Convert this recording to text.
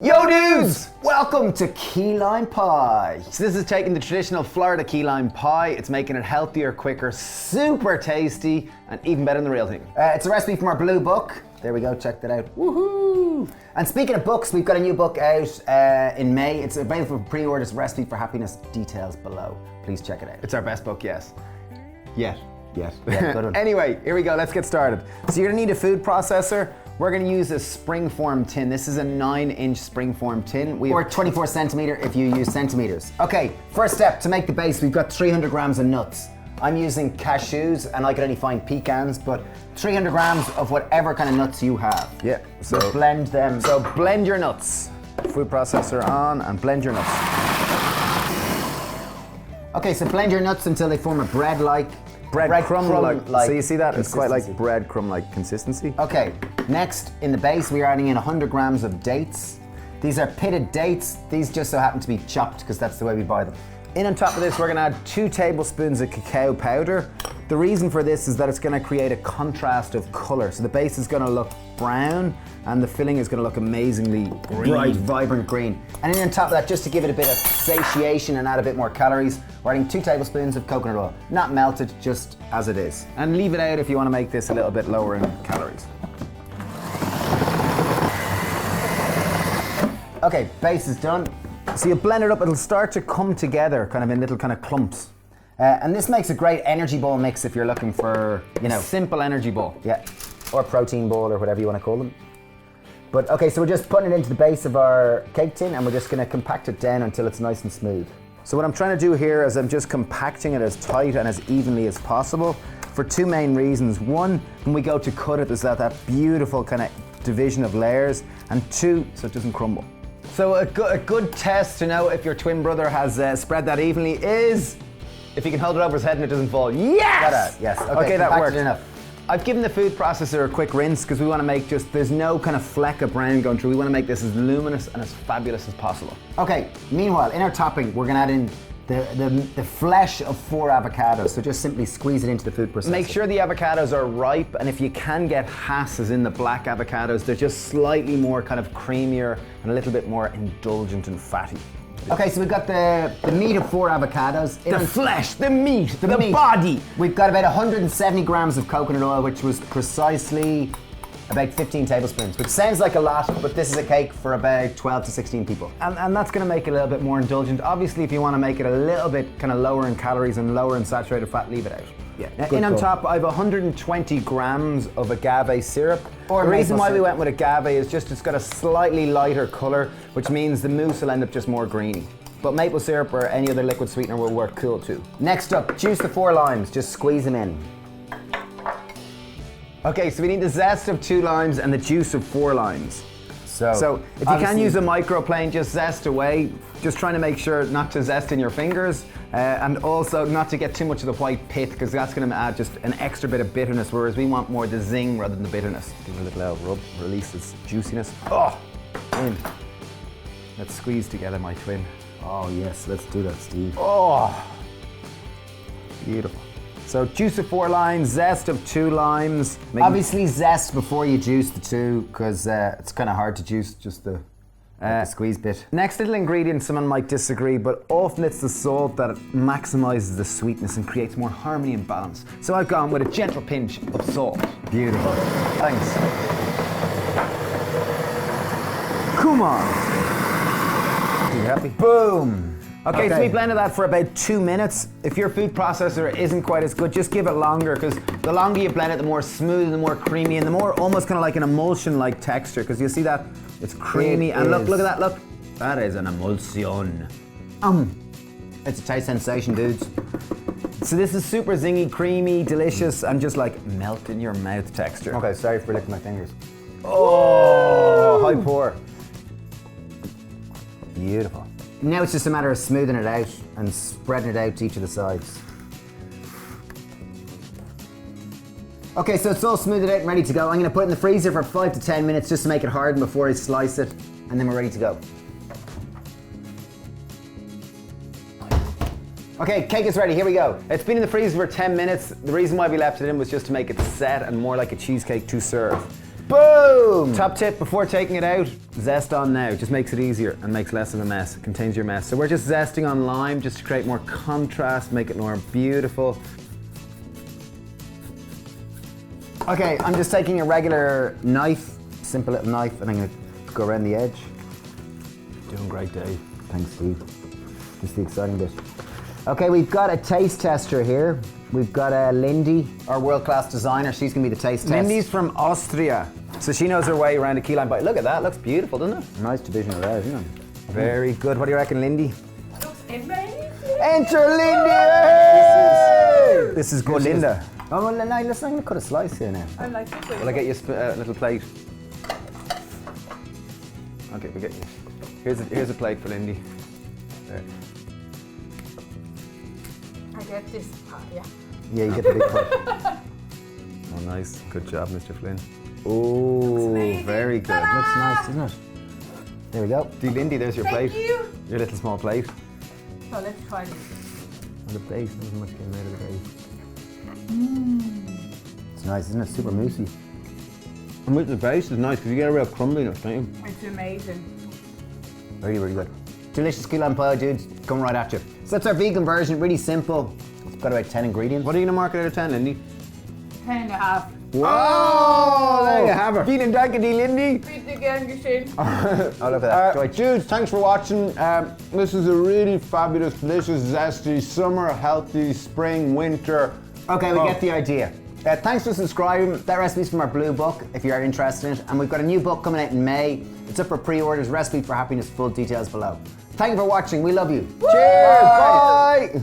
Yo dudes! Welcome to key lime pie. So this is taking the traditional Florida key lime pie, it's making it healthier, quicker, super tasty, and even better than the real thing. It's a recipe from our blue book. There we go, check that out. Woohoo! And speaking of books, we've got a new book out in May. It's available for pre-orders, Recipe for Happiness, details below. Please check it out. It's our best book, yes. Yet. Yeah, good one. Anyway, here we go, let's get started. So you're gonna need a food processor. We're gonna use a springform tin. This is a 9-inch springform tin. Or 24 centimeter if you use centimeters. Okay, first step, to make the base, we've got 300 grams of nuts. I'm using cashews, and I can only find pecans, but 300 grams of whatever kind of nuts you have. Yeah, so blend them. So blend your nuts. Food processor on, and blend your nuts. Okay, so blend your nuts until they form a bread-like, breadcrumb-like. So you see that? It's quite like breadcrumb-like consistency. Okay, next in the base we are adding in 100 grams of dates. These are pitted dates. These just so happen to be chopped because that's the way we buy them. In on top of this, we're gonna add 2 tablespoons of cacao powder. The reason for this is that it's gonna create a contrast of color. So the base is gonna look brown and the filling is gonna look amazingly bright, vibrant green. And then on top of that, just to give it a bit of satiation and add a bit more calories, we're adding 2 tablespoons of coconut oil. Not melted, just as it is. And leave it out if you wanna make this a little bit lower in calories. Okay, base is done. So you blend it up, it'll start to come together kind of in little kind of clumps. And this makes a great energy ball mix if you're looking for, you know, simple energy ball. Yeah, or protein ball or whatever you want to call them. But okay, so we're just putting it into the base of our cake tin and we're just going to compact it down until it's nice and smooth. So what I'm trying to do here is I'm just compacting it as tight and as evenly as possible for 2 main reasons. One, when we go to cut it, there's that beautiful kind of division of layers, and 2, so it doesn't crumble. So a good test to know if your twin brother has spread that evenly is if you can hold it over his head and it doesn't fall. Yes! Yes, okay that worked. Enough. I've given the food processor a quick rinse because we want to make there's no kind of fleck of brown going through. We want to make this as luminous and as fabulous as possible. Okay, meanwhile, in our topping, we're gonna add in the flesh of 4 avocados. So just simply squeeze it into the food processor. Make sure the avocados are ripe, and if you can get Hasses in the black avocados, they're just slightly more kind of creamier and a little bit more indulgent and fatty. Okay, so we've got the meat of 4 avocados. The flesh, the meat, the body. We've got about 170 grams of coconut oil, which was precisely about 15 tablespoons, which sounds like a lot, but this is a cake for about 12 to 16 people. And that's gonna make it a little bit more indulgent. Obviously, if you wanna make it a little bit kind of lower in calories and lower in saturated fat, leave it out. Yeah. Now, in on top, I have 120 grams of agave syrup. The reason why we went with agave is just it's got a slightly lighter color, which means the mousse will end up just more greeny. But maple syrup or any other liquid sweetener will work cool too. Next up, juice the 4 limes, just squeeze them in. Okay, so we need the zest of 2 limes and the juice of 4 limes. So if you can use a microplane, just zest away. Just trying to make sure not to zest in your fingers and also not to get too much of the white pith because that's going to add just an extra bit of bitterness, whereas we want more the zing rather than the bitterness. Give it a little rub, release its juiciness. Oh, in. Let's squeeze together, my twin. Oh yes, let's do that, Steve. Oh, beautiful. So juice of 4 limes, zest of 2 limes. Obviously zest before you juice the 2 because it's kind of hard to juice just the squeeze bit. Next little ingredient, someone might disagree, but often it's the salt that maximizes the sweetness and creates more harmony and balance. So I've gone with a gentle pinch of salt. Beautiful. Thanks. Come on. You happy? Boom. Okay, so we blended that for about 2 minutes. If your food processor isn't quite as good, just give it longer because the longer you blend it, the more smooth and the more creamy and the more almost kind of like an emulsion-like texture because you'll see that it's creamy and look at that, look. That is an emulsion. It's a taste sensation, dudes. So this is super zingy, creamy, delicious, and just like melt in your mouth texture. Okay, sorry for licking my fingers. Oh, high pour. Beautiful. Now it's just a matter of smoothing it out and spreading it out to each of the sides. Okay, so it's all smoothed out and ready to go. I'm gonna put it in the freezer for 5 to 10 minutes just to make it harden before I slice it, and then we're ready to go. Okay, cake is ready, here we go. It's been in the freezer for 10 minutes. The reason why we left it in was just to make it set and more like a cheesecake to serve. Boom! Top tip before taking it out, zest on now. Just makes it easier and makes less of a mess. It contains your mess. So we're just zesting on lime just to create more contrast, make it more beautiful. Okay, I'm just taking a regular knife, simple little knife, and I'm gonna go around the edge. Doing great, Dave. Thanks, Steve. Just the exciting bit. Okay, we've got a taste tester here. We've got Lindy, our world-class designer. She's gonna be the taste test. Lindy's from Austria. So she knows her way around a key lime pie. Look at that, looks beautiful, doesn't it? Nice division of that, isn't it? Very good. What do you reckon, Lindy? It looks amazing. Enter Lindy! This is good, Linda. Oh, well, no, listen, I'm gonna cut a slice here now. I like it. Will I get you a little plate? Okay, we get you. Here's a plate for Lindy. There. I get this part, yeah. Yeah, you get the big part. Oh, nice. Good job, Mr. Flynn. Oh, very good. Ta-da! Looks nice, doesn't it? There we go. Lindy, there's your plate. Thank you. Your little small plate. So let's try this. And the base, there's much getting out of the base. It's nice, isn't it? Super moussey. And with the base is nice because you get a real crumbliness, don't you? It's amazing. Really, really good. Delicious key lime pie, dudes. Coming right at you. So that's our vegan version, really simple. It's got about 10 ingredients. What are you gonna mark it out of 10, Lindy? 10.5. Whoa! There you have her. Vielen Dank, Lindy. Bitte gern geschehen. I love that. Dudes, thanks for watching. This is a really fabulous, delicious, zesty, summer, healthy, spring, winter. Okay, we get the idea. Thanks for subscribing. That recipe's from our blue book, if you are interested in it. And we've got a new book coming out in May. It's up for pre-orders, Recipe for Happiness, full details below. Thank you for watching. We love you. Cheers. Bye.